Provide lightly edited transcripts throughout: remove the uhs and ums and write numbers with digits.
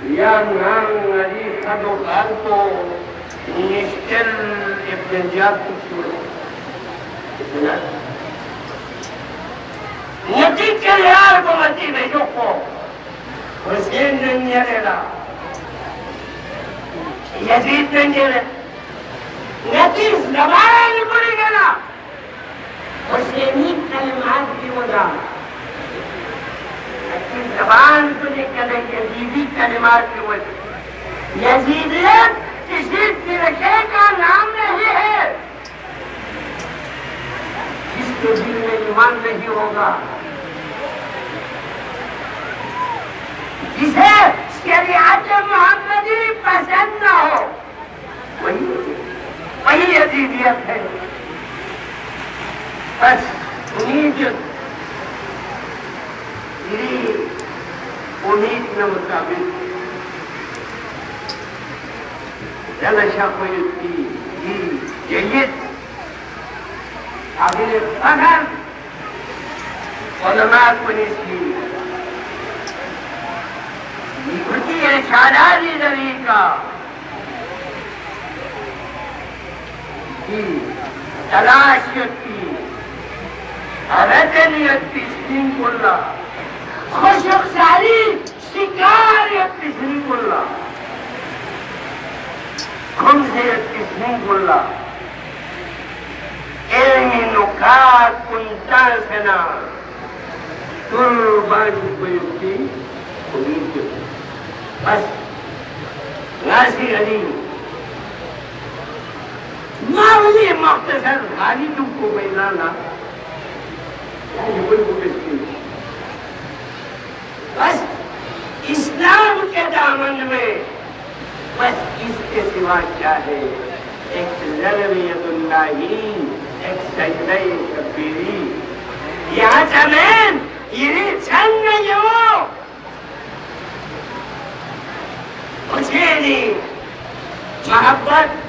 yang Ali Khaduk Alto Nishkel Ibn Jad Nati Kayar Bamati Bejoko Hussein Nanjarela Yazid Nanjarela Nati Zaman Burigala Husseini Kalimat Bimudan जबान को निकले Yazidi कलिमात की वजह यजीदियत किसी फिरके का नाम नहीं है जिसके दिल में ईमान नहीं होगा जिसे शरीयत मोहम्मदी पसंद न हो वही यजीदियत है बस उम्मीद unik na mutabik yana siya ko yung jayid sabi niya tagan ulama ko ni si ikuti irshadati nabi ka talashiyat ki awadaniyat ki istinkullah खुशक सारी शिकारियत किस्मुल्ला खुमसियत किस्मुल्ला ilmi nukat kuntasana turban kuyuki kulitu bas nasi ali mawli mukhtasar ghani तुमको बैलाना ये कोई बुकिस्ती बस इस्लाम के दामन में बस इसके सिवा क्या है एक ज़लवियतुल्लाही एक सजदे शब्बीरी यहाँ जमीन ये छंग जो हुसैनी मोहब्बत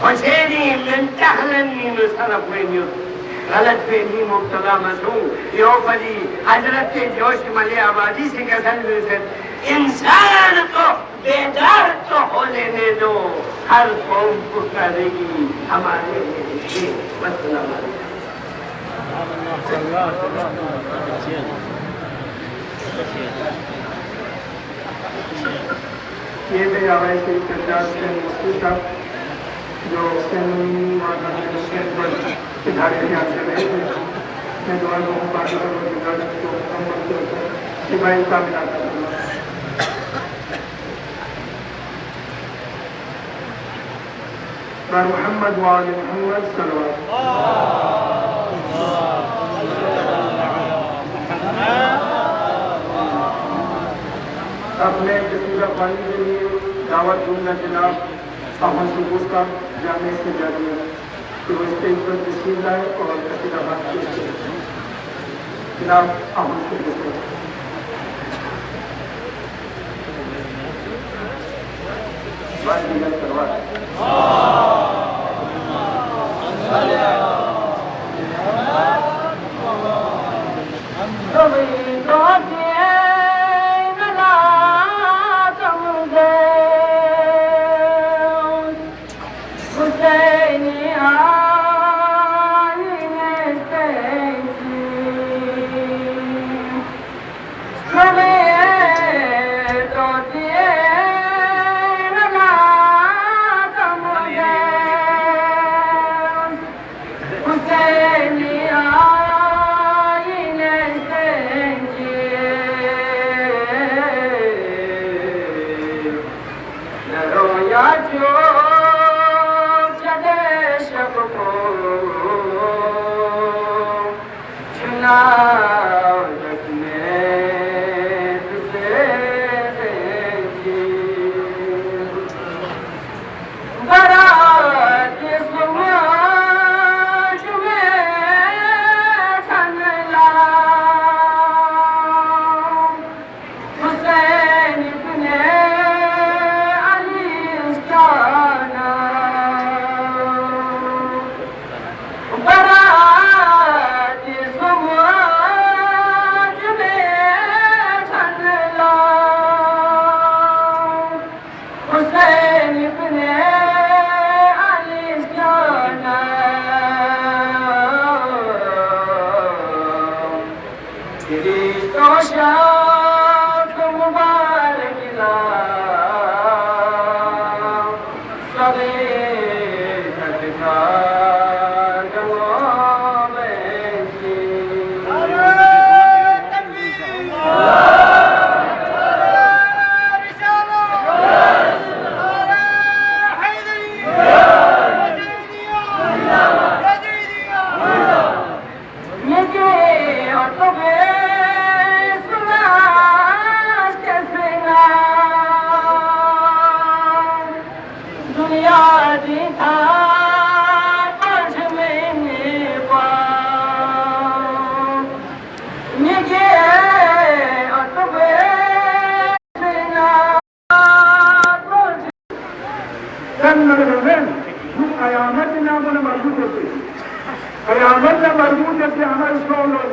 हुसैनी मंतहलनी मुसरफ में गलत फहमी मुब्तला मसूम योफली हजरत के जोश मले आबादी से कसम से इंसान को बेदार तो हो लेने दो हर कौम को करेगी हमारे लिए वसलाम ये भी आवाज़ से पंजाब से मुफ्ती साहब जो सिधारे ध्यान से रहे थे मैं दुआ लोगों बाकी को सिपाही का मिला था मोहम्मद वाले मोहम्मद अपने कसीदा पानी के लिए दावत दूंगा जनाब अहमद सुबूस का जाने से जानिए कि वो स्टेज पर तस्वीर लाए और कसीदा बात की जनाब अहमद सुबूस का बात निकल करवा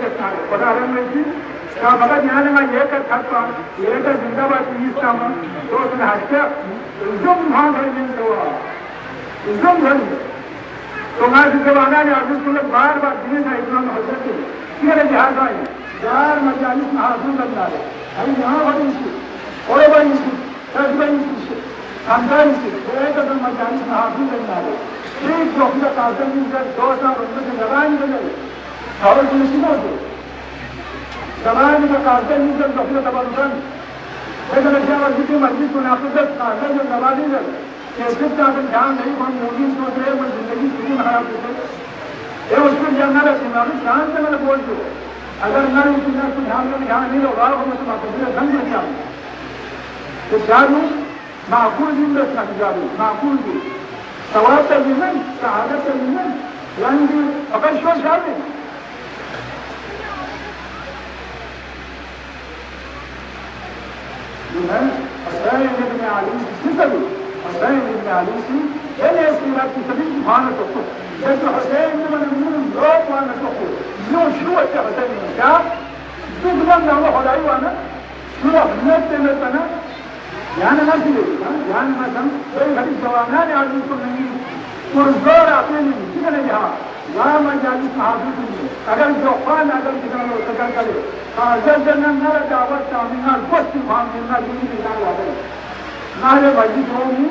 చేస్తాడు ఉదాహరణ నుంచి నా మగ జ్ఞానంగా ఏకత్వం ఏక జిందాబాద్ ఇస్తాము तो हत्या इज्जम भाग इज्जम धर्म तुम्हारे जमाना ने अर्जुन को बार बार दिए था इतना हजरत मेरे जहाज आई यार मजालिस में हाजिर करना है अभी यहाँ बड़ी सी और बड़ी सी दस बड़ी सी खानदानी सी एक कदम मजालिस में हाजिर करना है एक जो अपना काजल में जब 2 साल उनमें से लगाए नहीं और पुलिस में होते जवान का काजल में जब अपना तबंधन लेकिन क्या जितनी मर्जी मुनाफिकत काजल में नवाजी जब कैसे का अगर ध्यान नहीं हम मोदी सोच रहे वो जिंदगी पूरी खराब होती है उसको जानना रखना शांत मैंने बोल दो अगर न उसको ध्यान नहीं होगा हम उसको माफी धन में जाऊँ तो जालू माकूल दिन रखना जालू माकूल दिन सवाल तरीन शहादत तरीन यानी अगर शो शामिल حسين بن علي سيدي حسين بن علي هل يصير في سبيل سبحانه وتعالى جد حسين من المؤمن روح وانا تقول شو حسين من كان تقول له هو ايوانا شو نتنا يعني ما في يعني مثلا कोई घड़ी जवाना ने आदमी को नहीं पुरजोर अपने निकल गया ला मजालिस हाजिर अगर जोफान अगर कितना लोग सकर करे काजल जन्नत न दावत तामिना कुछ भाग देना दिन निकाल लाए ना रे भाई जो नहीं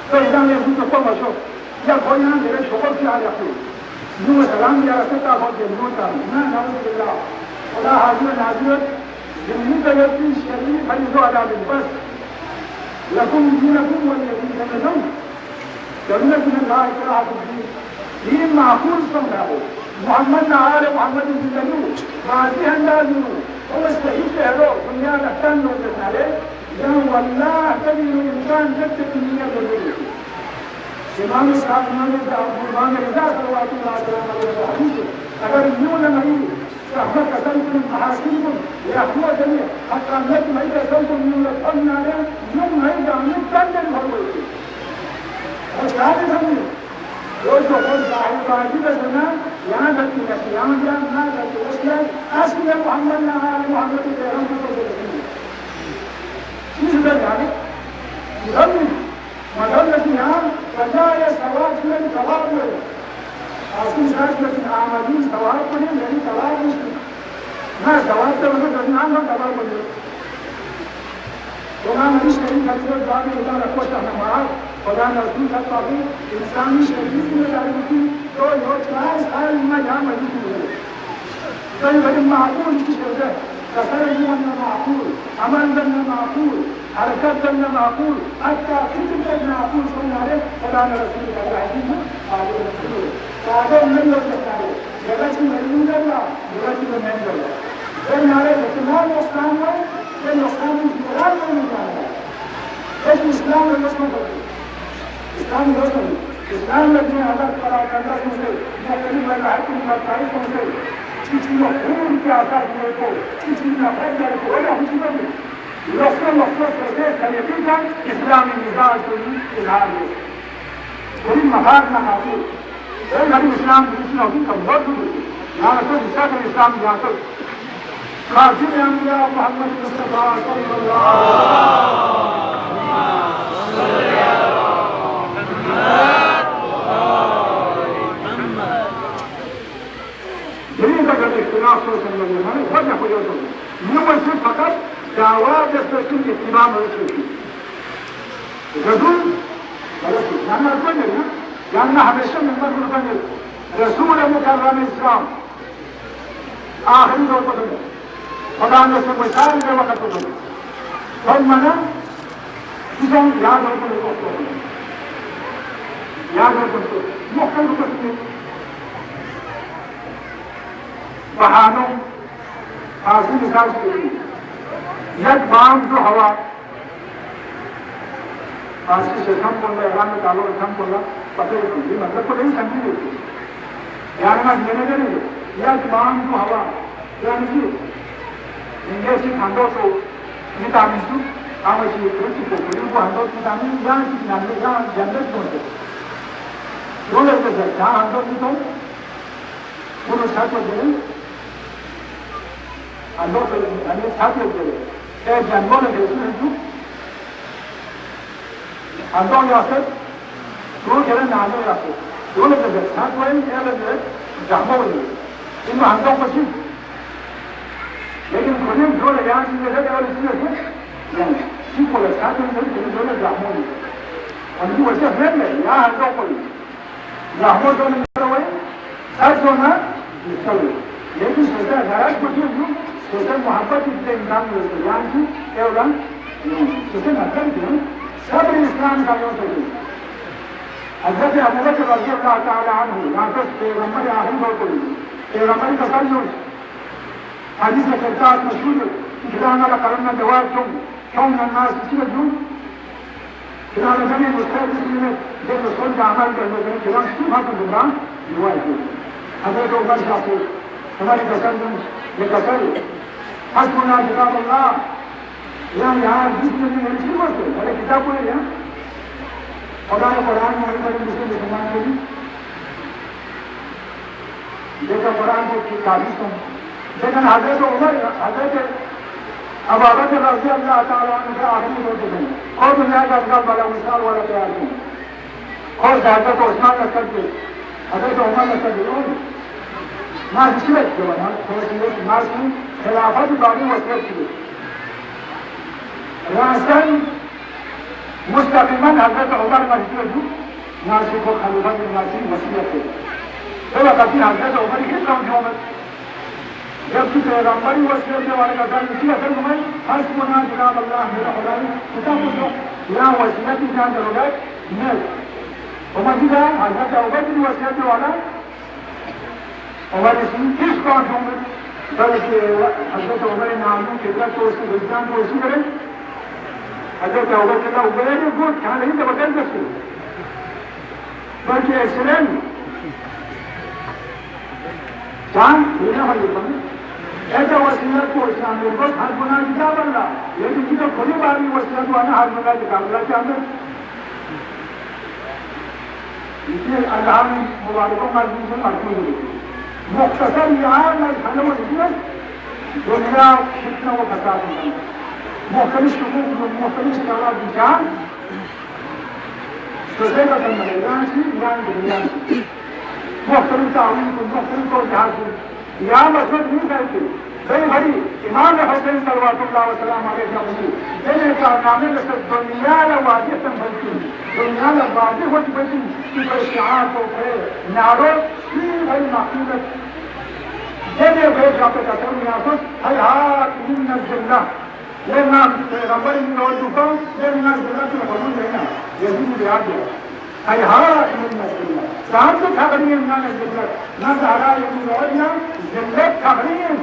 तो इधर ये कुछ तो मशो या कोई ना मेरे शोर से आ जाते यूं सलाम दिया रखते था बहुत जरूर था ना नाउजुबिल्लाह खुदा हाजिर नाजिर जिन्हीं तगती शरीर भाई जो आदा बस लकुम दीनकुम वलियदीन लकुम जन्नत में ला इकराह फिद्दीन दीन माकूल समझाओ मोहम्मद नाल मोहम्मद जिंदगी बाजी अंदाज़ वो सही कहो दुनिया का तन लोग सारे जब वल्लाह कभी इंसान जब तक दुनिया जरूरी इमाम साहब ने कुर्बान रजा सल्लल्लाहु अलैहि वसल्लम अगर यूं नहीं रहमत कसम महासिम या हुआ जरिए हकामत नहीं कसम को यूं रखना है यूं नहीं जाने तन दिन भर होती और सारे समझ वो जो खुद बाजी का सुना यहाँ तक कि यहाँ जान ना करते उसने असली मोहम्मद ना मोहम्मद के पैरों को देखिए किस तरह जाने धर्म मदद नहीं यहाँ बजा ये सवाल में सवाल में आसिम साहब लेकिन आमदी सवाल को नहीं मेरी सवाल नहीं ना सवाल तो मतलब दरमियान में सवाल बने तो ना मेरी शरीर खर्चे जाके उधर रखो चाहे हमारा खुदा ने रसूल का भी इंसानी शरीर में डाली थी तो यो चार साल में यहाँ मौजूद हुए कई बड़ी माकूल की शर्त कसर करना माकूल अमल करना माकूल हरकत करना माकूल अच्छा फिक्र करना माकूल सुनारे खुदा ने रसूल का राजी है आगे रसूल कागो नहीं हो सकता है जगत की नहीं करना जगत की नहीं करना फिर हमारे इतना नुकसान है ये नुकसान की बुराई नहीं जाना है इस्लाम में मसला इस्लाम दोस्तों इस्लाम लगने अगर करा करना मुझे या कभी मैं राहत की बताई तो मुझे किसी को खून के आकार दिए को किसी ने अपने जाने को या किसी को लफ्ज़ों से तरीके का इस्लामी मिजाज को इजहार है कोई महार ना हासिल एक घड़ी इस्लाम दूसरी होगी कमजोर भी होगी यहाँ तो इसका तो इस्लाम यहाँ तो कासिम अम्बिया मोहम्मद मुस्तफा सल्लल्लाहु जमीन का जब इख्तिलाफ हो सकता है हमें वजह हो जाता है यूं सिर्फ फकत जवाब जैसे कि इस्लाम हो चुकी रसूल गलत जानना कोई नहीं ना जानना हमेशा नंबर बने रसूल मुकर्रम इस्लाम आखिरी दौर पर बने खुदा ने से कोई साल के वक्त पर बने और मना किसी याद हो तो याद हो तो मुख्तलिफ करते बहानों आंसू निकाल के यद बाम जो हवा आंसू से थम बोल रहा है में डालो थम बोल रहा पते नहीं मतलब तो नहीं समझी देती यार ना लेने के लिए यद बाम जो हवा यानी कि इंडिया से खंडों को विटामिन टू आवाज़ ये कुछ को करीब को खंडों विटामिन यहाँ की नाम यहाँ जनरल बोलते दो लोग हैं जहाँ खंडों की तो uno 사람들은 안 놓고 아니 사람들은 애 장모는 되는 안 동요서 그거는 나눠 갖고 그거는 사람은 애들 장모는 이거 안 동거지 लेकिन खुद जो यहाँ चीजें है और इसलिए ठीक हो गया साथ में जो ब्राह्मण उनकी वजह है यहाँ हंसों को ब्राह्मण जो नहीं हुए सच होना चलो लेकिन सोचा नाराज को क्यों सोचा मोहब्बत इतने इंसान में ज्ञान की केवल सोचे नजर क्यों सब इस्लाम का योग है हजरत अबू बकर रज़ियल्लाहु ताला अन्हु यहाँ पर पैगंबर आखिरी दौर को पैगंबर का कल حديث الكتاب مسؤول كلامنا لقرنا جوابكم كون الناس يسمعون كلام جميع المستقبل من جل صلى عمل كلام كلام ما تدران جواب هذا هو الشرط हमारे कसम ये कसम हस्बुना किताब अल्लाह يعني यार जिसमें नहीं है बात है अरे किताब को है खुदा ने कुरान में हमारे मुसलमान को देखा कुरान को तारीफ लेकिन हजरत उमर हजरत अबू बकर रज़ियल्लाहु ताला अन्हु के आखिरी रोज़ में और दुनिया का अफजल वाला मिसाल वाला तैयार किया और हजरत उस्मान ने कर दिया हजरत उमर ने कर दिया ना इसलिए जो ना थोड़ी ना की खिलाफत बानी वसीयत की रासन मुस्तक़िमन हजरत उमर मस्जिद जो नासी को खलीफा की नासी वसीयत है तो वक़्त हजरत उमर के काम जबकि पैगंबरी वसीयत वाले का काम इसी असल में हस्बुना किताब अल्लाह मेरा खुदा किताब को यहाँ वसीयत की क्या जरूरत नहीं उमर की जाए हजरत उमर की वसीयत वाला और इसी किस कौन होंगे बल्कि हजरत उमर नाम के तो उसके विज्ञान को इसी करें हजरत उमर के तो उमर ने वो क्या नहीं तो बदल सकते बल्कि एक्सीलेंट जान लेना है ऐसा वसीयत को इस्लाम में बस हर गुना किताब अल्लाह लेकिन जिसको खुली बारी वसीयत हुआ ना हर गुना किताब अल्लाह के अंदर इसलिए अल्लाह ने मुबारकों का दिन मजबूत हुई मुख्तसर यहाँ मैं खाने वो वसीयत दुनिया कितना वो बता दूंगा मुख्तलिफ मुख्तलिफ सारा विचार सोचे का करना है ईरान की दुनिया मुख्तलिफ तावील को मुख्तलिफ को जहाज यहाँ मसलत नहीं करते कई बड़ी इमाम हुसैन सल्लल्लाहु अलैहि वसल्लम आगे जाऊंगी मैंने कारनामे में सब दुनिया वाजिब संभलती दुनिया वाजिब हो चुकी कि कोई यहाँ को है नारो भाई माफीत जैसे भेज जाते कहते हैं यहाँ पर हयात जिन्ना ये नाम पैगंबर इन और दुकान ये नाम जिन्ना की मौजूद है ना ये भी मुझे याद है हयात जिन्ना कहाँ से खबरी है ना जिन्नत ना सारा ये और ना जिन्नत खबरी है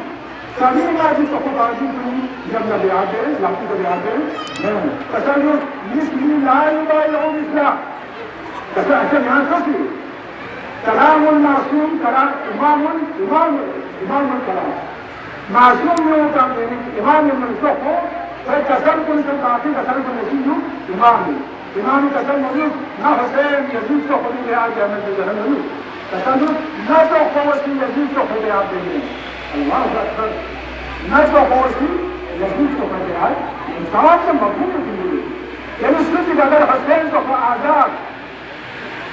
सभी नाजी तो खुद आजी तुम जब नबी आते हैं लापी कभी आते हैं ऐसा जो इस्लाम ऐसा ऐसा यहाँ सोची कलामुल मासूम कलाम इमाम कलाम मासूम में होता है इमाम मनसूख हो फिर कसम को काफी कसम को नसीब हो इमाम कसम मौजूद ना हुसैन यजीद को खुद ले आके हमें जहन नहीं कसम ना तो खौसी यजीद को खुद आप देंगे अल्लाह अकबर न तो खौसी यजीद को खुद आए इंसान से मजबूत जिंदगी यानी सिर्फ अगर हुसैन को आजाद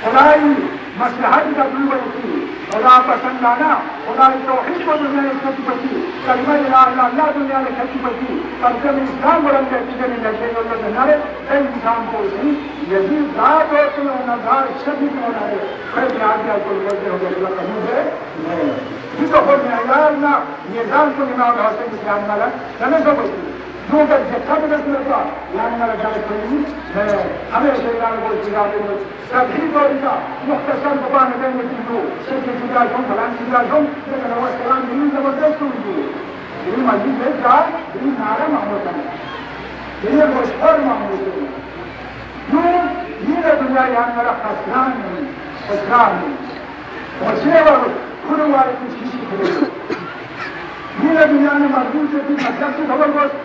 खुदाई मसलहत का दुआ की खुदा पसंद आना खुदा तौहीद को दुनिया ने खत्म की कलमा ला इलाहा इल्लल्लाह दुनिया ने खत्म की कब्जे में इस्लाम बुलंद करके जने नशे और नारे कई इंसान को इसी यजीद दाद और तो ना दाद शदीद होना है फिर याद या कोई बोलते हो गया कबूल है नहीं जिसको बोलने यार ना ये जान को इमाम हुसैन इस्लाम वाला जाने तो बोलते जो का जत्था भी नहीं लगता यानी वाला जाने कोई है हमें शैतान को जिगाते हैं सभी को इनका मुख्तसर दुकान में देने को सिर्फ जिगा जो फलान जिगा जो लेकिन वो सलाम नहीं जबरदस्त हुई ये मस्जिद में जा ये नारा मामला है ये मुश्किल मामला है क्यों ये दुनिया यहाँ मेरा खसरान नहीं और सेवा खुद वाले की चीज़ ये दुनिया में मजबूत है कि मतलब की खबर बस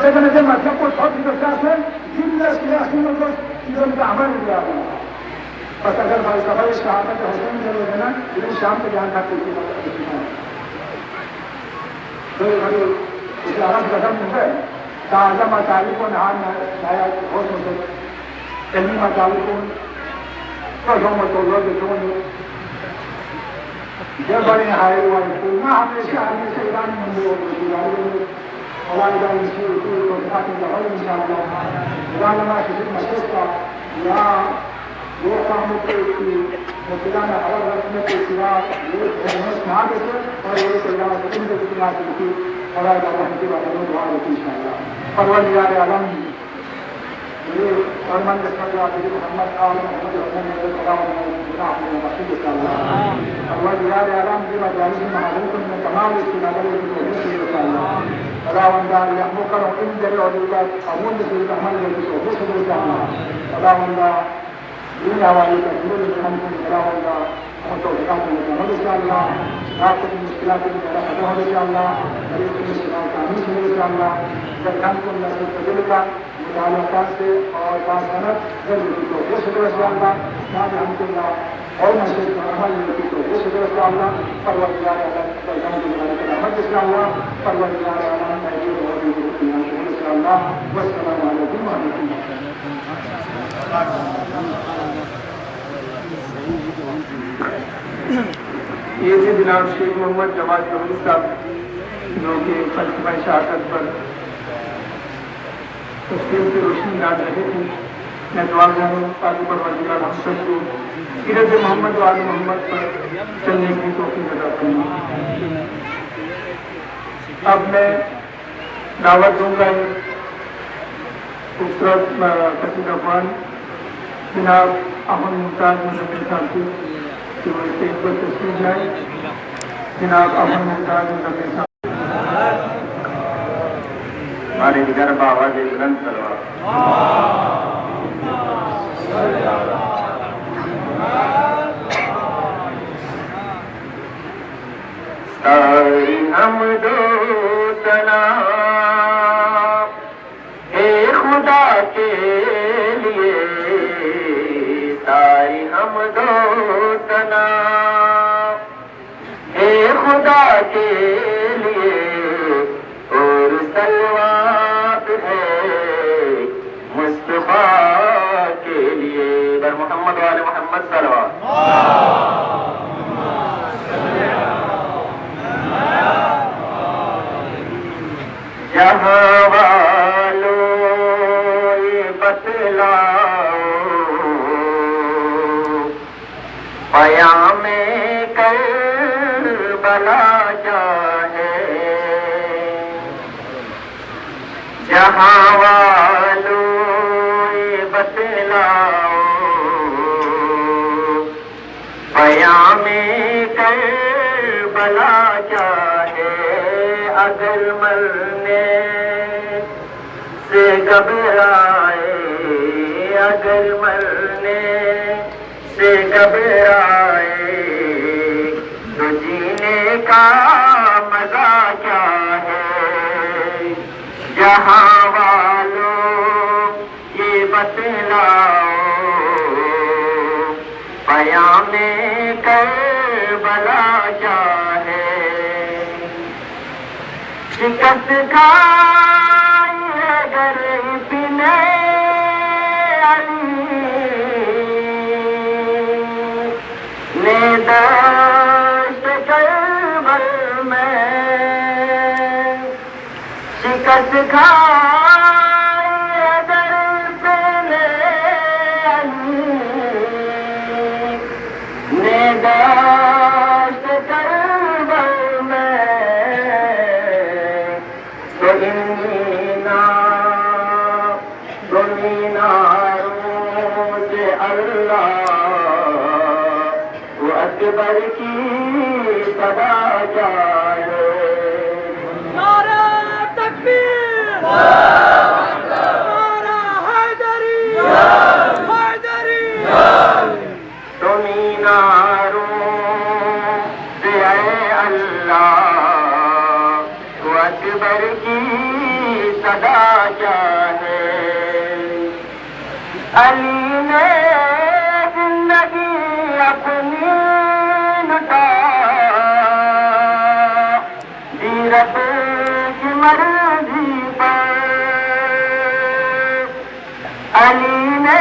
लेकिन जब मतलब को बहुत विकास है जिन सियासी लोगों को इधर का अमल किया बस अगर भाई सफर शहादत हुसैन जरूर है ना इतनी शाम को जान था इसे आवाज कदम है ताजा मताली को नहान नया बहुत होते जल्दी मताली को तो जो मत लोग जो जब बड़े हाय वाले को ना हमेशा हमेशा ईरान में वो हमारे गांव से तो खाते हैं और इंशाल्लाह ईरान में किसी मस्जिद का या वो काम होते कि मुसलमान हवा रखने के सिवा ये ना देते और ये तैयार होते हैं कि ना कि और अल्लाह के बारे में दुआ करते इंशाल्लाह परवरदिगार आलम ये फरमान रखा मोहम्मद और मोहम्मद रसूल के सलाम और मस्जिद इंशाल्लाह परवरदिगार आलम के मजालिस महादरत में तमाम इस्तेमाल की इंशाल्लाह खुदावंदा यहमुकर इन जरे और अमूल से अमल में तो हो इंशाल्लाह खुदावंदा दुनिया वाले का जीवन में हम खुदावंदा हमको काम में हो इंशाल्लाह रात की मुश्किलात में मेरा खत्म हो इंशाल्लाह गरीब की मुश्किलात का हल हो इंशाल्लाह जब को नस्ल तजल का मुतालका से और बासनत जल्दी तो हो इंशाल्लाह आज हमको और मस्जिद का अमल में तो हो इंशाल्लाह परवरदिगार आलम का रहमत इंशाल्लाह परवरदिगार आलम का ये बहुत ही इंशाल्लाह वस्सलाम अलैकुम व रहमतुल्लाह। ये थे जनाब शेख मोहम्मद जवाद जहूरी साहब जो कि फलसफा शहादत पर तस्वीर की रोशनी डाल रहे थे। मैं दुआ करूँ ताकि परवरदिगार हम सबको सीरत मोहम्मद व आले मोहम्मद पर चलने की तौफीक अता फरमाए। अब मैं दावत दूंगा खूबसूरत कसीदा ख्वान जनाब अहमद मुमताज मुजफ्फर साहब की वो स्टेज पर तस्वीर जाए। जनाब अहमद मुमताज मुजफ्फर साहब हमारे गर्भ आवाज बुलंद करवा सारी हमदो सना हे खुदा के लिए सारी हमदो सना हे खुदा के लिए और सलवात है मुस्तफा के लिए बर मोहम्मद वाले मोहम्मद सलवात जहाँ वालों ये बतलाओ पयामे करबला क्या है। जहाँ वालों ये बतलाओ पयामे करबला क्या है। अगर मरने से घबराए अगर मरने से घबराए तो जीने का मजा क्या है। जहाँ वालों ये बतलाओ पयामे करबला क्या है। शिकस्त खाई अगर बिने अली ने दस्त करबल में शिकस्त खाई अगर बिने अली ने दस्त करबल में अकबर की सदा जाए। नारा तकबीर, नारा हैदरी, हैदरी। तो मीनारों से आए अल्लाह तो अकबर की सदा जाए। अली ने जिंदगी अपनी लुटा दीरत की मर्जी पर अली ने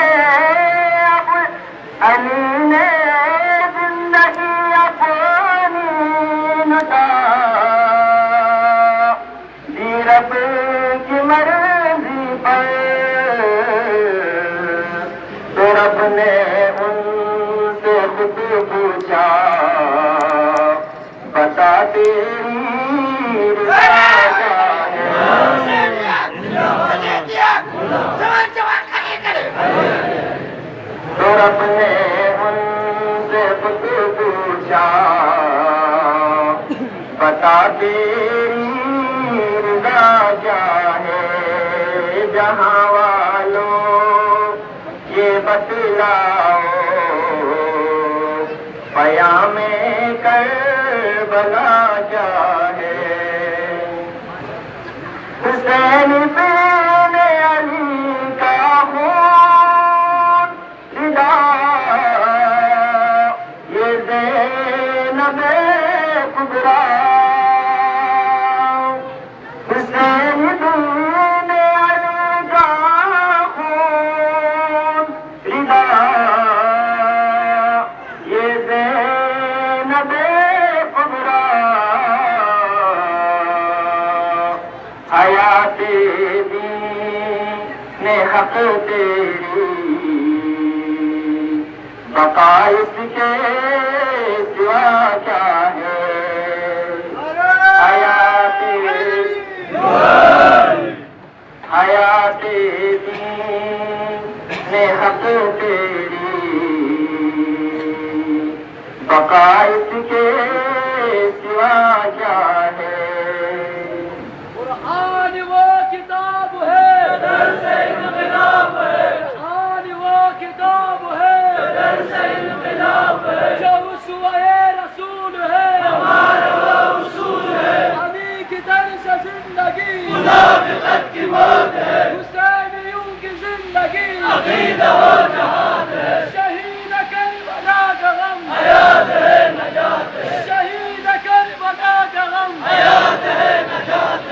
जिंदगी अपनी लुटा दीरत की मर्जी पर तो रब ने उनसे खुद पूछा बता तेरी रज़ा है। तो रब ने उनसे खुद पूछा बता तेरी रज़ा क्या है। जहां वालों ये बतलाओ क़यामे करबला क्या है। हुसैन बिन अली का खून रिदा ये ज़ैनब कुबरा हुसैन बिन अली का खून रिदा ये ज़ैनब कुबरा हयाते दीन हक तेरी बका इसके सिवा क्या है। हयाते दीन हक तेरी बका इसके सिवा क्या है। कुरान वो किताब है दरसे इनक़िलाब है। कुरान वो किताब है दरसे इनक़िलाब है। जो उसवे रसूल है हमारा वो उसूल है। अली की तरस जिंदगी मुनाफ़िक़त की मौत है। हुसैनियों की जिंदगी अक़ीदा व जहाद है। शहीद करबला का गम हयात है नजात है। शहीद करबला का गम हयात है नजात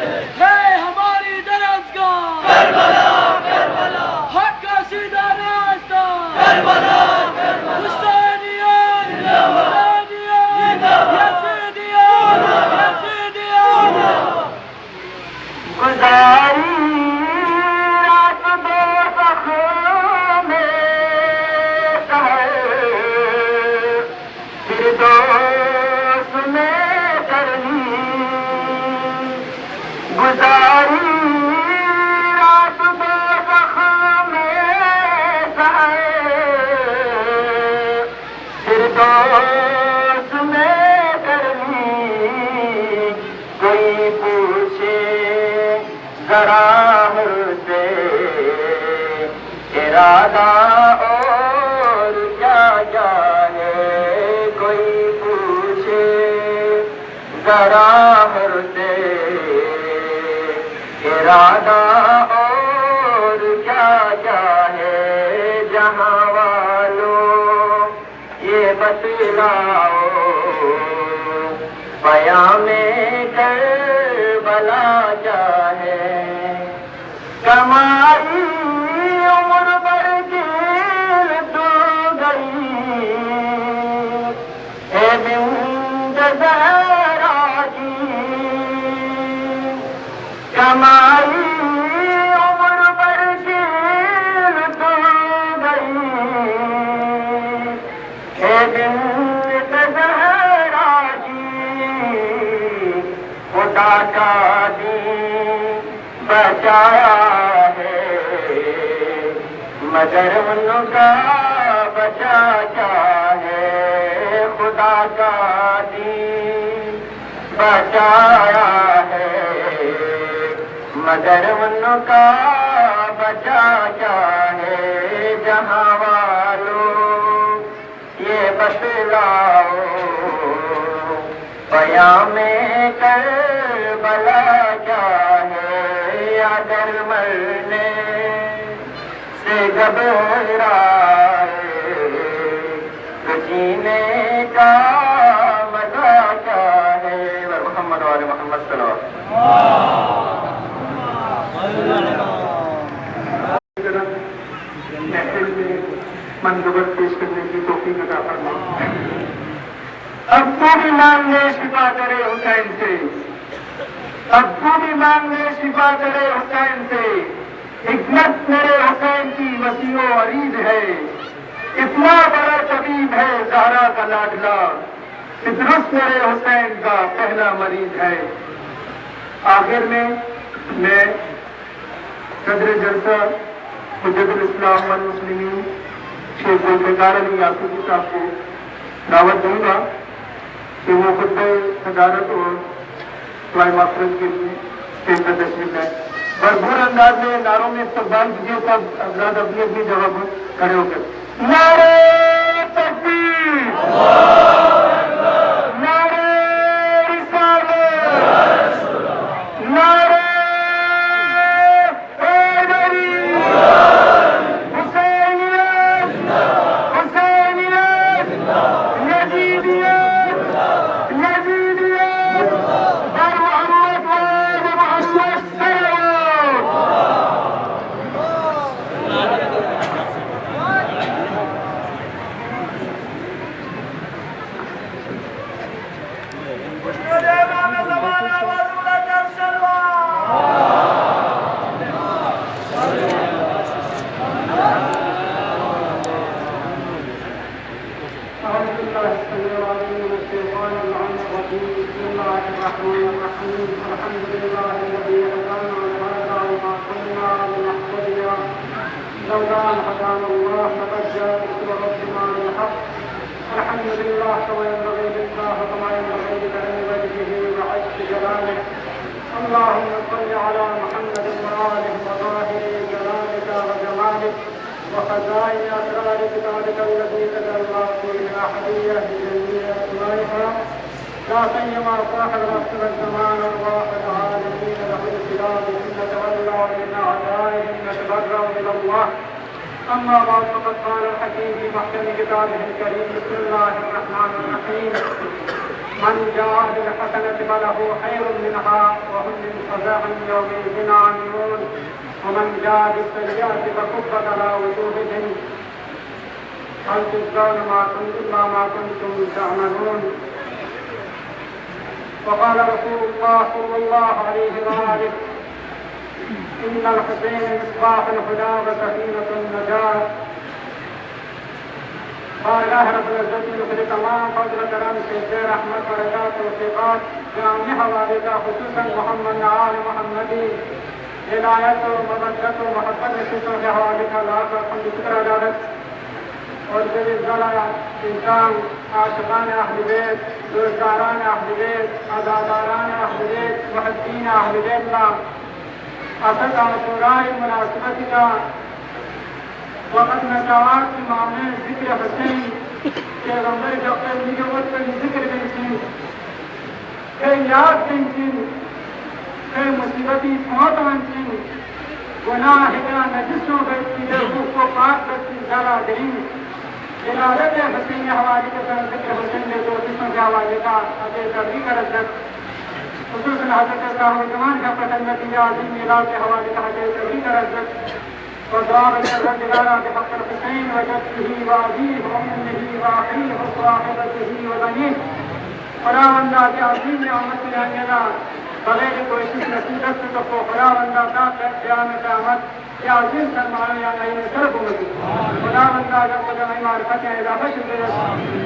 है हमारी दरसगाह करबला करबला हक का सीधा रास्ता करबला करबला हुसैनियत हुसैनियत यज़ीदियत यज़ीदियत गुजारी रात दोज़ख में सहर फिरदौस में करनी गुजारी रात दोज़ख में सहर फिरदौस में करनी। कोई पूछे जरा मुझसे इरादा और क्या क्या है। कोई पूछे जरा मुझसे इरादा और क्या क्या है। जहां वालों ये बतलाओ क़यामे करबला क्या है। कमाई उम्र भर गिर तो गई है बिंद ज़हरा की। कमाई उम्र भर गिर तो गई है बिंद ज़हरा की। खुदा का दीन बचाया है मगर उनका बचा क्या है। खुदा का दीन बचाया है मगर उनका बचा क्या है। जहां वालों ये बतलाओ क़यामे करबला क्या है। अगर मरने से घबराए तो जीने महफिल में मंजूबत पेश करने की तौफीक अता फरमा। अब तू भी मांग ले शिफा करे हुसैन से, अब तू भी मांग ले शिफा करे हुसैन से। हिकमत मेरे हुसैन की वसीओ अरीज है, इतना बड़ा तबीब है ज़हरा का लाडला, फितरत मेरे हुसैन का पहला मरीज है। आखिर में मैं सदर जलसा हुज्जतुल इस्लाम वल मुस्लिमीन शेख जुल्फ़िकार अली याक़ूबी साहब को दावत दूंगा कि वो खुतबा सदारत और दुआए मग़फ़िरत के लिए स्टेज पर तशरीफ लाए। भरपूर अंदाज में नारों में इस्तक़बाल कीजिए, सब हज़रात अपनी अपनी जगह पर खड़े होकर नारे तकबीर, नारे रिसालत, नारे اللهم صل على محمد وآله وظاهر جلالك وجمالك وخزائن أسرار كتابك الذي تجلى فيه الأحدية بجميع أسمائها لا سيما صاحب العصر والزمان الواحد العالمين له الابتلاء إن تولوا من أعدائهم نتبرأ إلى الله. أما بعد فقد قال الحكيم في محكم كتابه الكريم بسم الله الرحمن الرحيم من جاء بالحسنة فله خير منها وهم من فزع يومئذ آمنون ومن جاء بالسيئة فكبت على وجوههم هل تجزون ما كنتم تعملون. وقال رسول الله صلى الله عليه وآله إن الحسين مصباح الهدى وسفينة النجاة. बारगाह रब्बुल इज़्ज़त में उसके तमाम फज़ल करम से खैर रहमत बरकत और तौफ़ीक़ात जामी हवाले का खुसूसन मोहम्मद आल मोहम्मदी हिदायत और मवद्दत और मोहब्बत नसीबों के हवाले का लाख शुक्र अदालत और ज़िला इंसान आशिक़ान अहले बैत, दोस्तारान अहले बैत, अज़ादारान अहले बैत, मुहब्बीन अहले बैत का असद आशूराए मुनासिबत का वक़्त नजात के मामले ज़िक्र हुसैन पैगम्बर के निबुव्वत का ज़िक्र बेंचिन के याद बेंचिन के मुसीबती मौत बेंचिन गुनाह का नजिसों बेंचिन रूह को पाक करती ज़रा गरीब इलादत हुसैन हवाले के साथ ज़िक्र हुसैन ने दो किस्मों के हवाले का अदे तबलीग का रद्द खुसूसन हज़रत साहब जमान का पसंद नतीजा अज़ीम मिलाद के हवाले का अदे तबलीग का रद्द وضرب الرجال بحق الحسين وجده وأبيه وأمه وأخيه وصاحبته وبنيه خداوندا के अज़ीम नेमत मिलाने बगैर कोशिश नसीबत से तो खुदावंदा का क़याम क़यामत या अज़ीम फरमाया या नहीं तरफ होगी खुदावंदा जब कदम मारिफत में इजाफा शुरू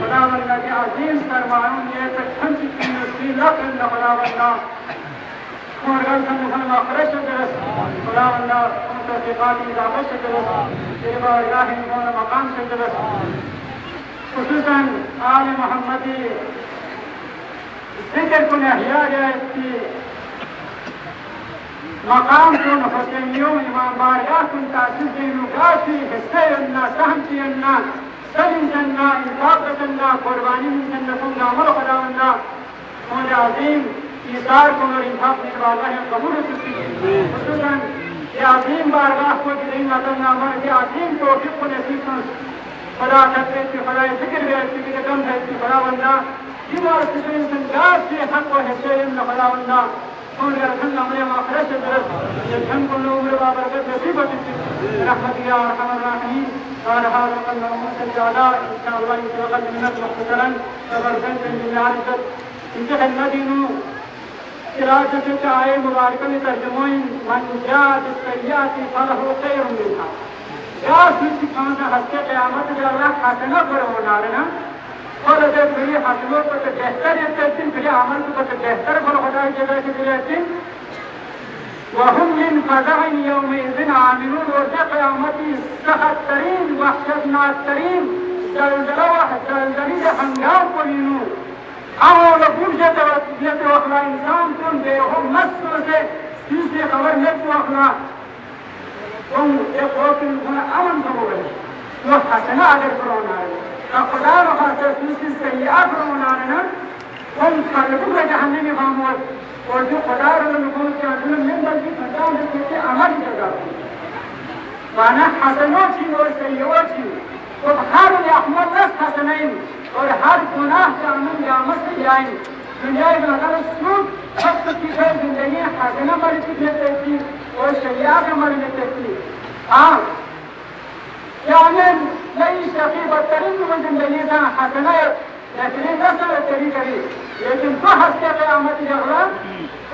खुदावंदा के अज़ीम फरमायों ये तक की लाख खुदावंदा मर्गन संगठन आखिरत शुरू खुदावंदा तौफ़ीक़ात इजाफा शुरू तेरे बारगाह में मकाम शुरू खुसूसन आल मोहम्मदी ذكر كن أحياء في مقام كن حسينيون إمام باريات كن تأسيس نقاشي حسينا سهمتنا سلم جنة إنفاق جنة قرباني من جنة كن عمل خداونا كن عظيم إيثار كن اور إنفاق نقبالله قبول سكي خصوصا يا عظيم بارگاہ کو دلین عطا نامہ يا عظيم توفیق کو نصیب کن خدا خطرت کی خدا ذکر بیعت کی قدم ہے کی خداوندہ جمع سجن سنگار سے حق و حسین خداوندہ और रखन हमारे आखिरत से दरस जन को लोग मेरे बाबा के नसीब होती रहमत या अरहमर राहीमीन और हाल अल्लाह सल्लल्लाहु इंशाअल्लाह इस वक्त मिन्नत मुख्तरन जबरदस्त इंतजार इनके खिदमत इनु इरादे से आए मुबारक में तर्जुमाइन मन जात सय्याती फलहु खैरुन मिनहा या सुची खाना हस्ते क़यामत में अल्लाह हसना पर होना और जब मेरी हसनों को तो बेहतर दिन फिर अमल को तो बेहतर पर खुदा की जगह से मिले दिन वहुम मिन फ़ज़अइन यौमइज़िन आमिनून और जब क़यामती सख़त तरीन वहशतनाक तरीन दलदली हंगाम को लीनू आओ लबूर जैसे वखला इंसान तुम बेहो मस्त से तीसरी खबर में तो वखला तुम एक वक्त अमन हो गए वो हसना अगर करोना है खुदा खाते तीसरी से याद बनाने ना उन खालिदों के जहन्नम में खामोश और जो खुदा लोगों के अंदर में बल्कि खुदा ने के अमल जगह माना हसनों की और सय्यों की तो हर अहमद रस हसनैन और हर गुनाह का अमल यामत से जाएं दुनिया में अगर सूद वक्त की जिंदगी हसना मर की थी और सय्या के मरने थी हाँ यानी नई शफी बदतरीन की जिंदगी था हसना बेहतरीन नस्ल तेरी करी लेकिन तो हंसते क़यामत जगह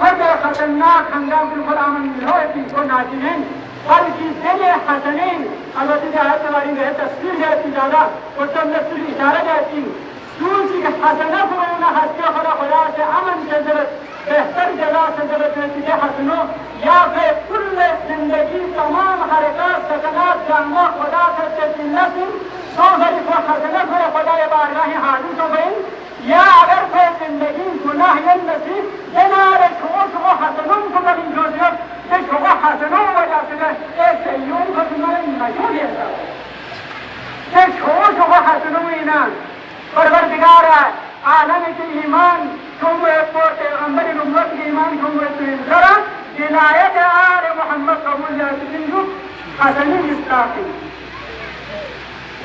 हर खतरनाक हंगाम बिल्कुल अमन होती को नाजिन बल्कि तेरे हसनैन अलबत्ते जायत वाली गए तस्वीर जाती ज़्यादा और तब तस्वीर इशारा जाती सूची के हसना को ना हंसते खुदा से अमन से जरूरत बेहतर जगह से जरूरत है हसनों या फिर कुल जिंदगी तमाम हरकत सकनात जानवा खुदा से चिल्लत तो गरीब को हसना को खुदा ये बारगाह हाजिर हो गई या अगर कोई जिंदगी गुनाह या नसीब जनारे छोड़ हसनों को बड़ी जोशियत ये छोड़ हसनों वजह से एक सय्यों को तुम्हारे मजबूर है ये छोड़ हसनों ही ना परवरदिगार आलम के ईमान तुम पैगंबर उम्मत के ईमान तुम जरा विलायत आले मोहम्मद कबूल यासिन हसनी इस्लामी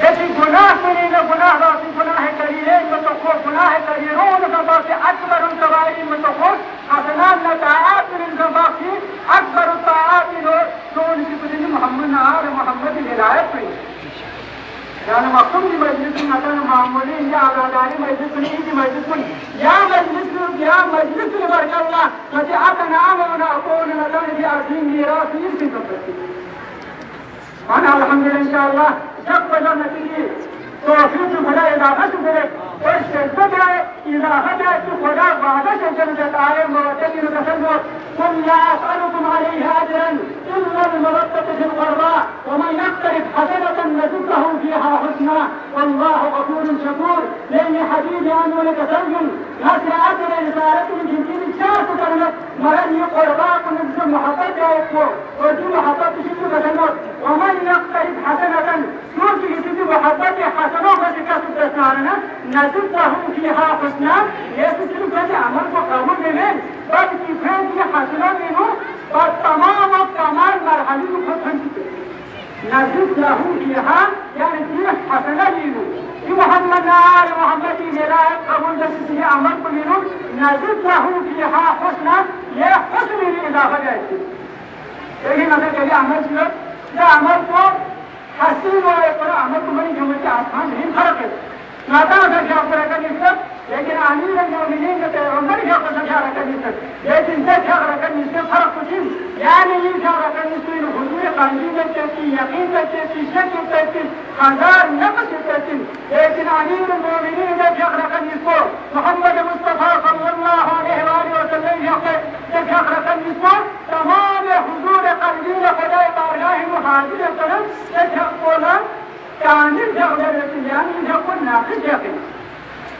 ऐसी गुनाह करी ना गुनाह बाकी गुनाह करी है तो को गुनाह करी रोन का बाकी अकबर कबाइर में तो को हसनात नताआत में बाकी अकबर ताआत तो उनकी कुछ मोहम्मद आले मोहम्मद विलायत हुई यानी मखसूम की मजलिस में अगर मामूली या आज़ादारी मजलिस नहीं की मजलिस में या मजलिस में बरकल्ला मुझे अपना होना कौन नजर भी आसीम मेरा सीर की करती माना अल्हम्दुलिल्लाह इंशाअल्लाह जब बजा नतीजे तो फिर खुदा इजाफा से करे और शिद्दत है इजाफा है तो खुदा वादा से चल जाता है मवद्दत की तसल्लु कुल ला असअलुकुम अलैहि अजरन इल्ला अल-मवद्दत फिल क़ुरबा व मन यक़्तरिफ हसनतन नज़िदहु फ़ीहा हुस्ना वल्लाहु गफूरुन शकूर लेकिन हदीस आने वाले तसल्लु हसना अजर रिसालत में जिनकी चार को करना मगर ये क़ुरबा को मुझसे मोहब्बत है उसको और जो मोहब्बत किसी को तसल्लु व मन यक़्तरिफ हसनतन क्योंकि किसी की मोहब्बत के हसनों का जिक्र सुनना ना नज़िदहु फ़ीहा हुस्ना ये सिर्फ कहते अमल को कबूल नहीं बल्कि फिर ये हसनों में हो और तमाम मरहले को खत्म नज़िदहु फ़ीहा यानी ये हसना लीनो कि मोहम्मद आल मोहम्मद की विलायत कबूल करती है अमल को लीनो नज़िदहु फ़ीहा हुस्ना ये हुस्न में इजाफा जाती लेकिन अगर कभी अमल किया या अमल को हसीन और अमल को बड़ी जमती आसान नहीं फर्क है नाता अगर क्या कर निश्चित लेकिन अमीर मोमिनीन के पैगंबर क्या कर निश्चित लेकिन जब क्या कर निश्चित फर्क कुछ यानी ये क्या कर निश्चित हुजूर कांजी में कहती यकीन में कहती शक में कहती हजार नफ्स में कहती लेकिन अमीर मोमिनीन ने क्या कर निश्चित मोहम्मद मुस्तफा सल्लल्लाहु अलैहि वसल्लम क्या कर निश्चित तमाम हुजूर कांजी में खुदा बारगाह में हाजिर करें क्या बोला कांजी यानी जो को नाक़िस यकीन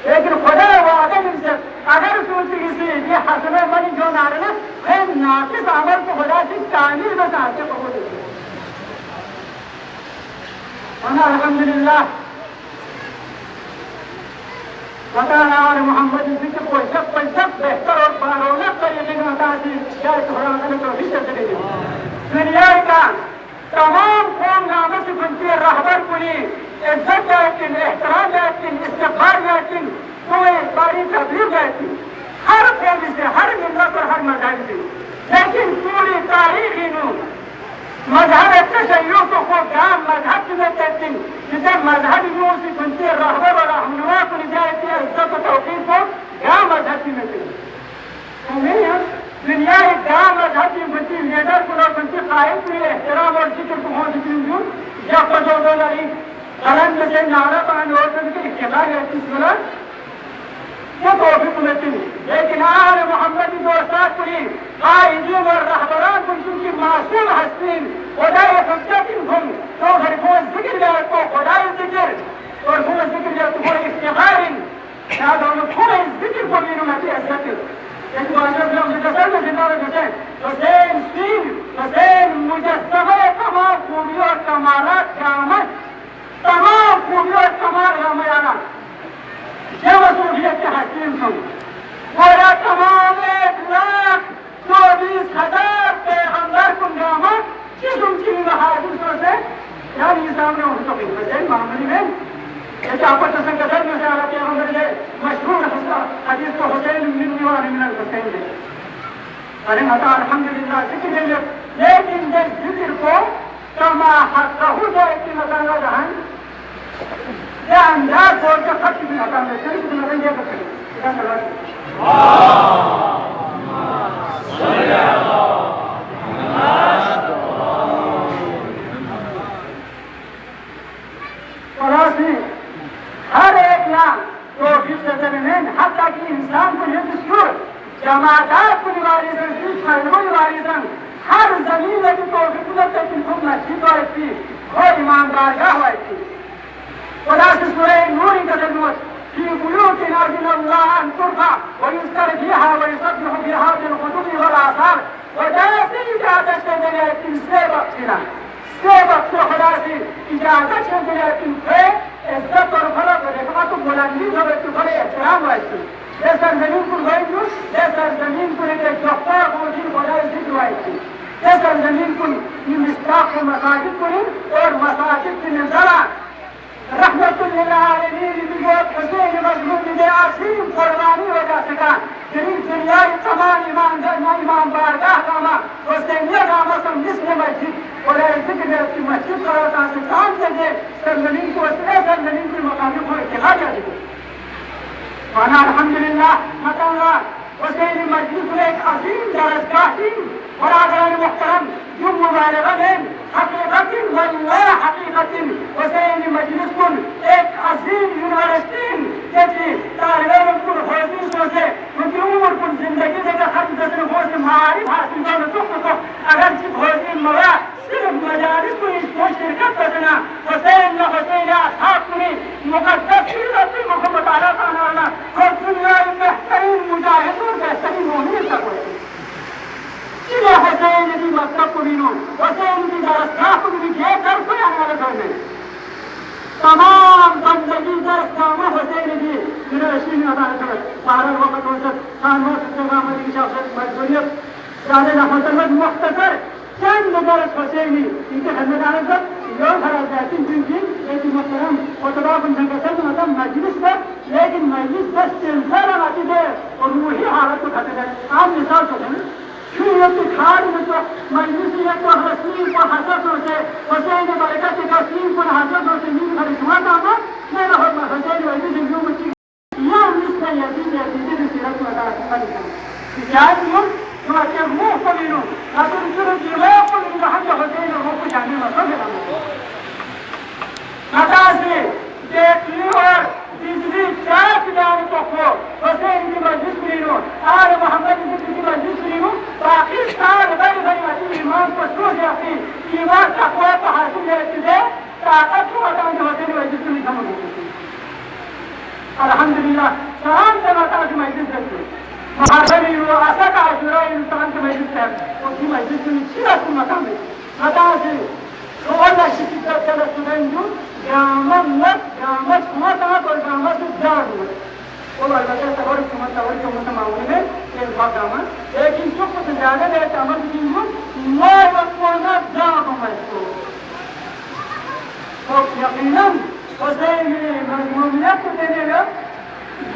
लेकिन खुदा वादा से अगर सोचती किसी ये हसने मनी जो नारना है नाक़िस अमल को खुदा से कामिल बताते को बोलते हैं अल्हम्दुलिल्लाह बताना और मोहम्मद से कोई सब बेहतर और बारौनक तरीके का बताती क्या थोड़ा तो भी चलते दुनिया का तमाम कौम नामों से बनती है रहबर पुली इज्जत जाती एहतराम जाती इस्तेग़फ़ार जाती तो एक बारी तबलीग जाती हर कौम से, हर मिलत और हर मजहब से, लेकिन पूरी तारीख मजहब तशय्युह को काम मजहब में कहते हैं, जिसे मजहब यूं से बनते रहबर और रहनुमा को निजात इज्जत और तौकीर को काम मजहब में कहते हैं। दुनिया एक काम मजहब की बनती लीडर को बनती कायम को एहतराम और जिक्र को हो जिक्र जब पजोदो लड़ी कलम में से नारा पान और के इख्तिलाफ है किस वो तौफीक मिलती है। लेकिन आल मोहम्मद की दोस्तार पुरी कायदीन और रहबरान की मासूम हस्तीन खुदाई फक्तिन घूम तो घर को जिक्र जाए तो खुदाई जिक्र और वो जिक्र जाए तो इफ्तिखारिन शायद हम पूरे जिक्र को भी नमाती अज़त एक बार जब हम जैसे में जिंदा रहते हुसैन सीन हुसैन मुजस्समा तमाम खूबियों और कमालात क़यामत तमाम खूबियों और कमाल रामायण ये वसूलियत के हकीम सुन पूरा तमाम 1,24,000 पैगंबर को नामक किस उनकी हादिसों से यार ये सामने हो तो हुसैन मामले में जैसे आपस में संकट में से आ रहा है ने मशहूर हदीस को हुसैन मिन दीवान हुसैन ने अरे मता अल्हम्दुलिल्लाह जिक्र है लेकिन जब जिक्र को कमा हक़हु जाए कि मकाना रहन या अंदाज बोल के खर्च भी आता है सिर्फ तुम्हें नहीं दे सकते हर एक लाख तो फिर हत्या की इंसान को ये दस्तूर जमादार को निवारिसन हर जमीन में तो मस्जिद थी और ईमानदार गाह थी खुदा से सूरह नूर का तर्जुमा في بيوت أذن الله أن ترفع ويذكر فيها ويسبح بها بالغدو والآصال وجاءت إجازة شجرة سبق خدا से इजाजत शजरत पे इज्जत और फलक देखा तो बुलंदी जो है तो बड़े एहतराम है जैसा जमीन को गई जो जैसा जमीन को एक जफ्फार को दिन बड़ा जिक्र है जैसा जमीन को मिस्ताक मसाजिद को और मसाजिद की नजारा रहमतुल लिल आलमीन बिगोत हुसैन मजलूम ने आसीम कुर्बानी हो जा सका जमीन दुनिया तमाम ईमान बारगाह कामा हुसैनिया का मसम जिसने मस्जिद और जिक्र की मस्जिद का काम करके सरजमीन को सरजमीन के मकामी को इत्तिखा कर दी माना अल्हम्दुलिल्लाह मकाना हुसैन मस्जिद को एक अजीम दरजगाह थी और आदरण मुहतरम जो मुबारक है हकीकत वल्लाह हकीकत हुसैन मजलिस को एक अजीम यूनिवर्सिटी जैसी तालिबान को होती सोचे उनकी उम्र को जिंदगी देकर खत्म करने को से मारिफ हासिल करने तो अगर सिर्फ होती मरा सिर्फ मजालिस को इसको शिरकत करना हुसैन न हुसैन असहाब ने मुकद्दस सीरत मोहम्मद आला ताला और दुनिया में बेहतरीन मुजाहिद और बेहतरीन मोमिन तक हुए इन्हें हुसैन की मतलब को भी नो हुसैन की दरगाह को भी घेर कोई आने वाले घर में तमाम बंदगी दरगाह में हुसैन की यूनिवर्सिटी में आता है बारह वक्त हो सकता खानों से मजबूरियत जाने ना होता मुख्तसर चंद दरस हुसैनी इनके खदमदारों तक लोग हरा जाती जिनकी एक मुहतरम खुतबा संगठन मतलब मजलिस पर लेकिन मजलिस बस सिलसिला आती है और वही हालत को खत्म है आप मिसाल सोचें شوية خارج مجلسية وحسين وحسن وحسين بركات كاسين وحسن وحسين خرجوا داما ما لهم حسين وحسين اليوم يوم نسبة يزيد بسيرة وحسين بجانب يوم يوم موفى منهم لكن شنو جواب من حد حسين وحسين جانب مصر نتاسي देखिए और बिजली चाक जाने को खो हुसैन की मस्जिद सुनी आल मोहम्मद की मस्जिद सुनी पाकिस्तान बड़ी बड़ी मस्जिद ईमान को छू जाती ईमान का कोई तो हासिल है ताकत को हटाने हुसैन की मस्जिद सुनी समझ अल्हम्दुलिल्लाह शाम से माता की मस्जिद से महारबी वो आशा का आशुरा इंसान की मस्जिद से उसकी मस्जिद सुनी सीधा सुन मकाम में बता से तो अल्लाह की तरफ चला सुनेंगे गामत कुमाता और गामत जान वो अलग तवर कुमाता मामले में एक बागामा लेकिन जो कुछ ज्यादा है अमर की मैं वकोना जान हमको तो यकीनन हुसैन ने मजमूनियत को देने का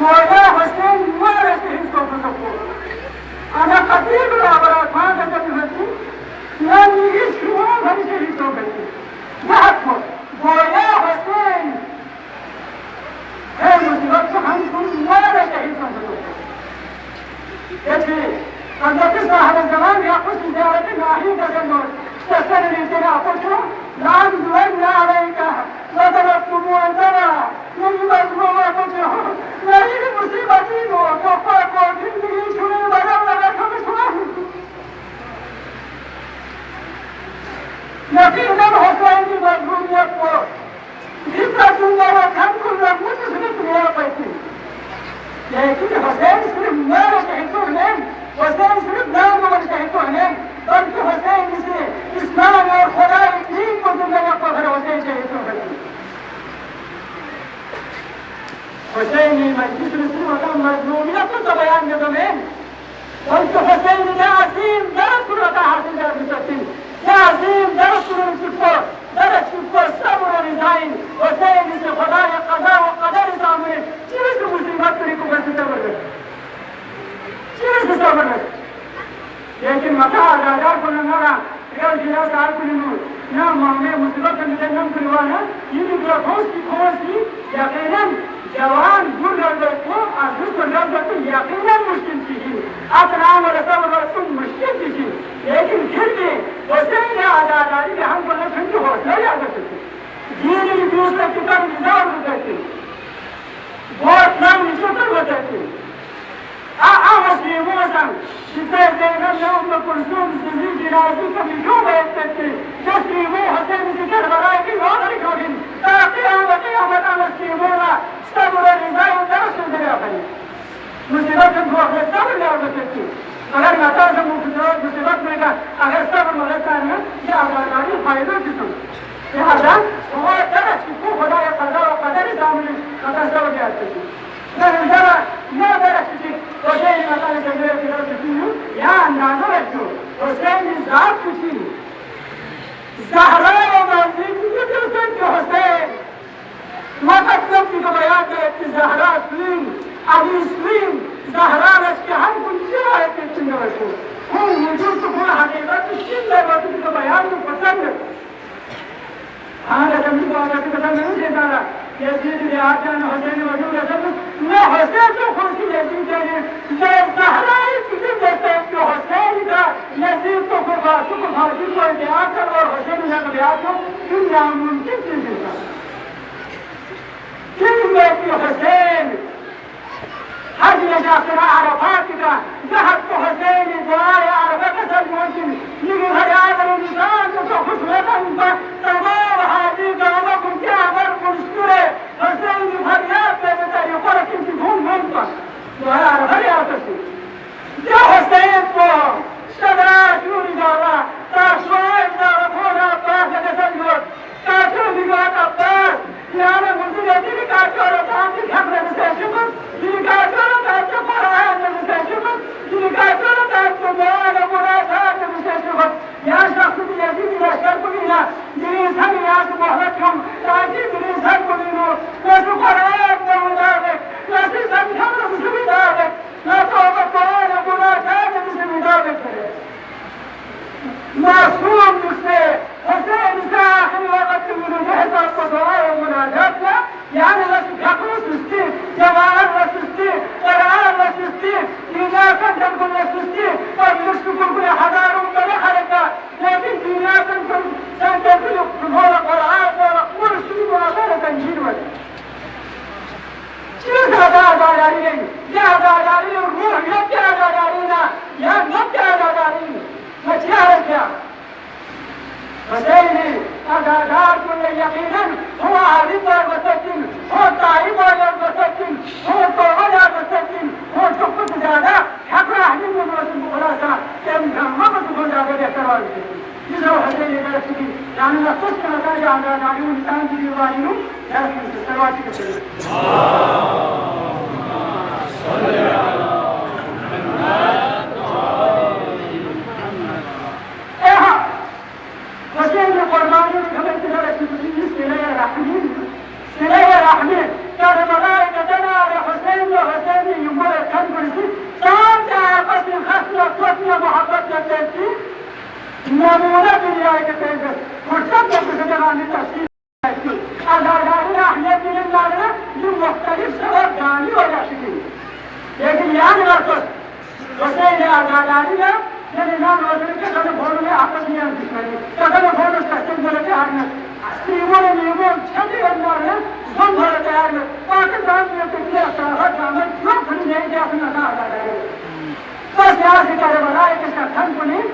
गोया हुसैन मारे शहीद को फसको अना खतीब राबरात मां का जब यानी इस हुआ भरी शहीद हो गई याद को गोया हुसैन है मुसीबत को हम तुम मारे शहीद हो गए देखिए अंदर के साहब जवान या कुछ जियारत नहीं करनो तसर रीते ना पूछो नाम दुआर ना आएगा लदर तुम अंदर नहीं मजबूर पूछो नहीं मुसीबत ही हो तो को जिंदगी छुने वाला लगा कभी सुना यकीनन हुसैन की मजबूरियत को जितना तुम्हारा खम को लगने से सिर्फ मेरा पैसे लेकिन हुसैन सिर्फ मेरे शहीदों ने हुसैन सिर्फ नाम वाले शहीदों ने बल्कि हुसैन से इस्लाम और खुदा की दीन को दुनिया को घर हुसैन शहीदों ने हुसैन ने मस्जिद में सिर्फ मजलूमियत को बयान में दोमेन बल्कि हुसैन ने अजीम दर्द को हासिल कर सकती है अजीम दर्द को درس الصبر والرضاين وسائل القضاء قضاء وقدر الامر چیز مصیبت کو بس صبر چیز صبر لیکن متا آزاد کو نہ یہ جنا سال کو نہ معاملے مصیبت میں نہ کروانا یہ بھی خوش کی یقینا جوان دور لگے کو از کو لگے تو یقینا مشکل تھی اطعام اور صبر تم مشکل تھی لیکن پھر بھی حسین آزادی کے ہم کو نہ سمجھو حوصلہ یاد کرتے دین دوسرے کی طرف نظام کرتے بہت نام شکر بتاتے مسلموں سن جسے زینب نے ام کلثوم زندگی جنازی کو ملکوں بیٹھتے تھے مسلموں حسین کی کربلائے کی وادر کھوڑی قیامت مسلموں کا صبر و رضا و درس دیا بھائی مصیبت کو اپنے صبر یاد کرتے اگر متا سے مصیبت میں کا اگر صبر مدد ہے یہ آزادی فائدہ کسم لہذا وہ درس کو خدا یا قضا و قدر سامنے قدر صبر یاد کرتے ما درستي وشيء ما كان يجري في الأرض يا نانوتو حسين زارتي زهراء ومالك يجلسون حسين ما قدمت كبيات زهراء سليم أبي سليم زهراء رشك هم كل شيء يتنوشوا هم وجودكم حقيقة الشلة وجودك كبيات فسند هذا كم يبغى كذا من جدارا يزيد لعجان حسين وجود أسد ما حسين تو خوشی يزيد يعني زهراء كذب لسيد حسين دا يزيد تو فرقاتو كفارتي کو ادعاء اور حسين نے بیاتو ان ناممکن چیز ہے كلمة حسين هذه جاسر عرفاتك ذهبت حسين دعاء عرفك الممكن يقول هذا عمل النظام وتخص وطن تمام هذه دعوكم كعبر مشكورة حسين فريات بتاعي يقولك انت هم منطق دعاء عرفك يا حسين يا حسين فوق شباب يوري دعوة تاشوائي دعوة فوق أباس لكسر كاتو بيقات أباس يعني منذ يديني كاتو رسام في الحمد المستشفى ديكاتو كاتو قرآن المستشفى ديكاتو كاتو دعاء مراسات المستشفى يا شخص يزيد لا شرط بنا جنسان ياس محلتهم تاجي جنسان بنينو نسو قرآن مدارك نسو سمجھم مسلم دارك نسو قرآن مراسات مسلم دارك معصوم جسے حسین سے آخری وقت من جهد الدعاء ومناجاتنا يعني لا تحقق سستي جماعة لا سستي قرآن لا سستي ديناكا تنكم لا سستي فبنسكم كل حضار وكل حركة لكن ديناكا سنتكل ولا قرآن ولا مرسل ولا تنجيل ولا چیز آزاداری نہیں یہ آزاداری روح یہ کیا آزاداری نا یہ نہ کیا آزاداری مچھیا ہے کیا حسين أزادار كل يقينا هو عارف وسكن هو طائب وسكن هو طوال وسكن هو شخص زادة حق أهل من خلاصة كم ما تقول هذا يكرر إذا حسين يدرسك يعني نقص كذا يعني نعلم إنسان جيوانينه لكن تسواتي كذا صلى على وسيل القربان كما تدرس في سلايا رحمين كان ملائكة على حسين शख्सियत में मोहब्बत के तेज की नमूना दुनिया के तेज फुर्सत के गुजरानी तस्वीर की आजादारी अहमियत मिलने जो मुख्तलिफ सबब जानी हो जा सकी लेकिन याद रखो हुसैन आजादारी में ये निजाम रोशन के कदम फोन में आपस में अंतिम कदम फोन कस्टम बोले तैयार में स्त्रियों ने नियमों छठी अंदर है हम भरे तैयार में पाकिस्तान में तो क्या सारा काम क्यों खड़ी नहीं कि अपना ना आजादारी बस यहाँ से करे बनाए कि कथन को नहीं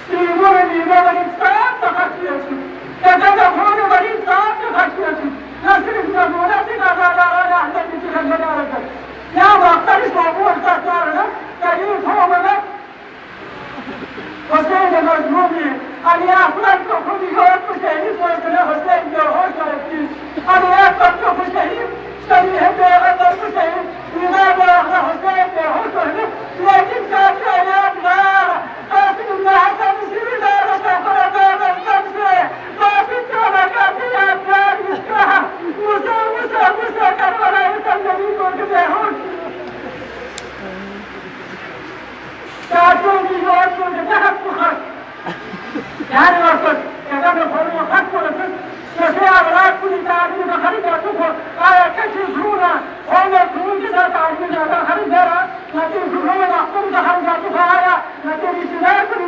स्त्रियों ने नियमों बड़ी साफ तकती है कदम फोन बड़ी साफ तकती है न सिर्फ न बोला से आजादारी अंदर की चीज़ लगा रखा क्या वाकई सोमवार का कार्य है कहीं हो मगर हुसैन मजलूम ने अली अफलाक को खुद ही और कुछ नहीं सोचना हुसैन जो हो जाती अली अफलाक को कुछ नहीं सही है बेगम कुछ नहीं इमाम हुसैन ने हो तो है लेकिन कहते हैं यार आखिर अल्लाह का मुसीबत है पर बेगम से बाकी चला करते हैं प्यार इसका मुसा करवा रहा है सब नबी को के हो चाचों की और को जहत को यार वक्त कदम फोन खत को कैसे आवाज पूरी तारीख में खरीद रखो को आया कैसे घूमना और मैं घूम के साथ आदमी जाता खरीद रहा लेकिन घूमने में आपको भी खरीद जाता आया लेकिन इसलिए तो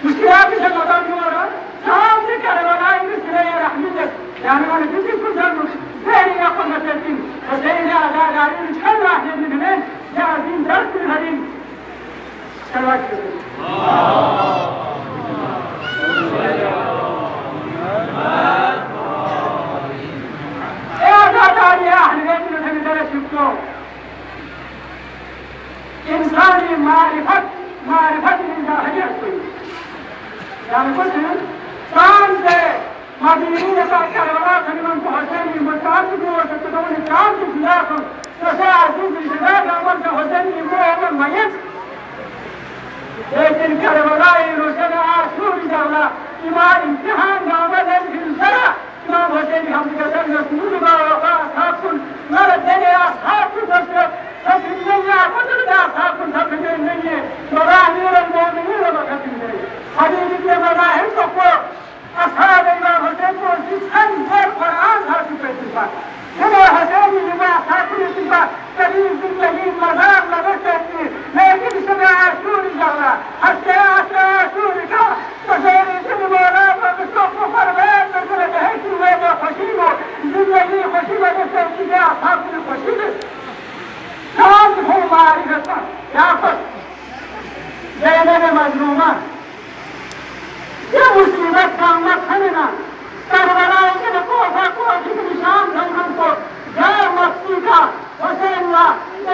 मुश्किलात से लगा क्यों रहा शाम से करे वाला इसलिए ये रहमत यानी मैंने किसी को जान मेरी आपको न कहती हुसैन आजादारी चल रहा है दिन में या दिन 10 दिन हरीम इंसानी मारिफत शान से मदीनी का करवला खनिमन हुसैन की मुताद को तो ने काम के खिलाफ जैसे आजीज जिंदा अमल का हुसैन की वो मयत लेकिन करबला रोशन आशूर जावला इमाम इम्तिहान नामद फिलसरा इमाम हुसैन हम कहते हैं रसूल बाबा साहब मर देने साहब बस सब दुनिया बदल गया साहब सब नहीं है बड़ा अमीर मोमिन वक्त में हदीस के बड़ा है तो को असहाब इमाम हुसैन को जिसन पर कुरान हासिल करते था ये हुसैन की बात साथी की बात करीब जिंदगी मजाक लगे कहती लेकिन समय आशूर जावला हत्या आशूर का तजरी से बोला तो को परवेज कर रहे हैं कि वो खुशी हो जिंदगी खुशी में से कि आप की खुशी में शांत हो मारी रहता क्या पर जैने में मजलूमा ये मुसीबत का मत खलेना करबला के को जितनी शाम धमन को गैर मस्ती का हुसैन ला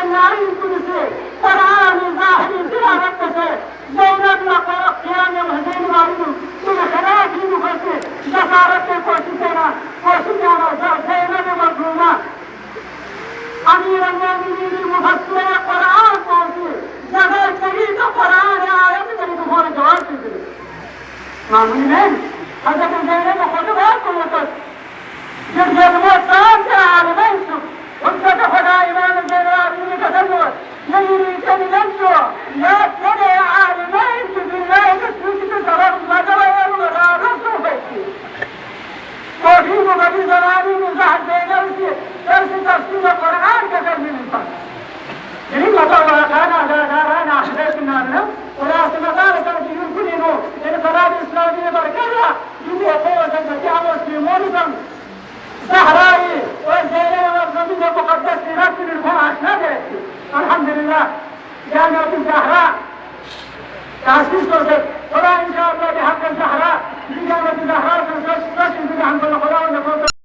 नारी से कुरान ज़ाहिरी तिलावत से दौलत ला क़याम हुसैन वाली तुम खराब ही मुझसे जसारत की कोशिश करना हुसैन में मजलूमा अमीर मोमिनीन मुफस्सिर कुरान पहुंचे जगह सही तो कुरान आयत में तुम्हारे जवाब दे मामूली नहीं हजरत जैन ने खुद बात को तो जब वो काम के आलम से उनका तो खुदा ईमान देने वाली का दर्जो नहीं चली लंचो या तेरे आलम से दुनिया के सूची के सबब लगा है वो राजो बैठी कोठी को बड़ी जवानी में जहां देने उसके तरस तफसीर कुरान का कर नहीं पाता यही मतलब खाना आजादाराना हजरतनाना और आसमादार का जीवन को लेनो इन फराद इस्लामी ने बरकरा जिन्हें अपोज क्या मुस्लिमों का सहराई और जेले और जमीन को मुकद्दस सिरात में उनको आशना दे अल्हम्दुलिल्लाह जामिअत ज़हरा तासीस को से थोड़ा इंशाअल्लाह के हक ज़हरा जामिअत ज़हरा का सच इंतजाम को खुदा ने